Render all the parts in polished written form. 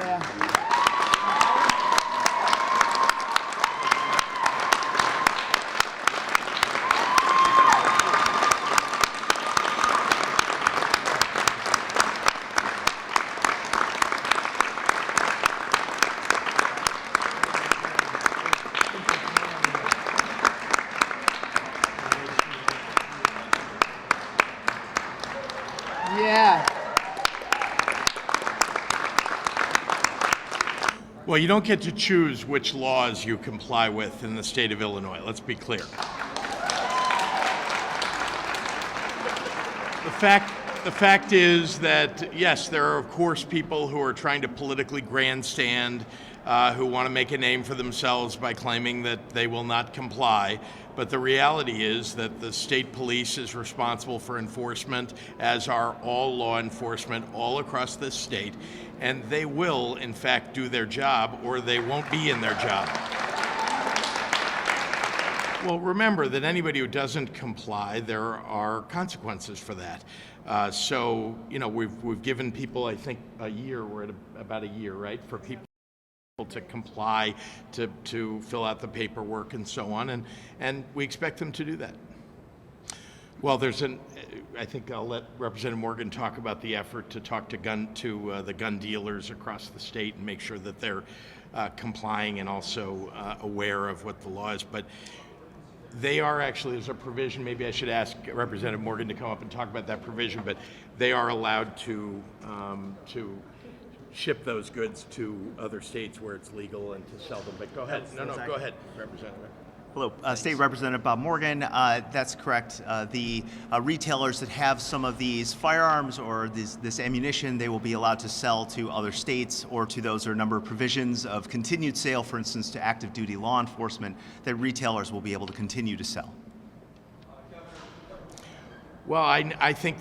Yeah. Well, you don't get to choose which laws you comply with in the state of Illinois. Let's be clear. The fact is that, yes, there are, of course, people who are trying to politically grandstand, who want to make a name for themselves by claiming that they will not comply. But the reality is that the state police is responsible for enforcement, as are all law enforcement all across this state. And they will, in fact, do their job, or they won't be in their job. Well, remember that anybody who doesn't comply, there are consequences for that. So, we've given people, I think, a year. We're at about a year, right, for people to comply, to fill out the paperwork and so on, and we expect them to do that. Well, I think I'll let Representative Morgan talk about the effort to talk to the gun dealers across the state and make sure that they're complying and also aware of what the law is. But they are actually, there's a provision, maybe I should ask Representative Morgan to come up and talk about that provision, but they are allowed to ship those goods to other states where it's legal and to sell them. But go ahead. Go ahead, Representative. Hello, State Representative Bob Morgan. That's correct. The retailers that have some of these firearms or this ammunition, they will be allowed to sell to other states or to those. There are a number of provisions of continued sale, for instance, to active duty law enforcement, that retailers will be able to continue to sell. Well, I think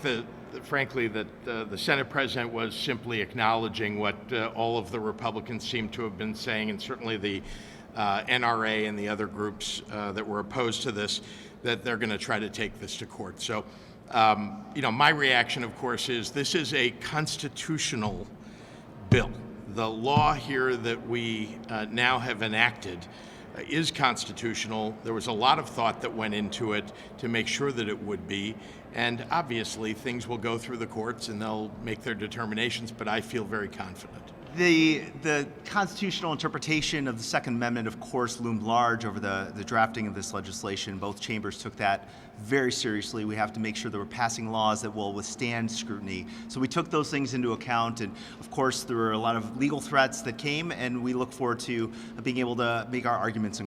frankly, that the Senate President was simply acknowledging what all of the Republicans seem to have been saying, and certainly the NRA and the other groups that were opposed to this, that they're going to try to take this to court. So, my reaction, of course, is this is a constitutional bill. The law here that we now have enacted is constitutional. There was a lot of thought that went into it to make sure that it would be. And obviously, things will go through the courts and they'll make their determinations, but I feel very confident. The constitutional interpretation of the Second Amendment, of course, loomed large over the drafting of this legislation. Both chambers took that very seriously. We have to make sure that we're passing laws that will withstand scrutiny. So we took those things into account, and of course, there were a lot of legal threats that came, and we look forward to being able to make our arguments in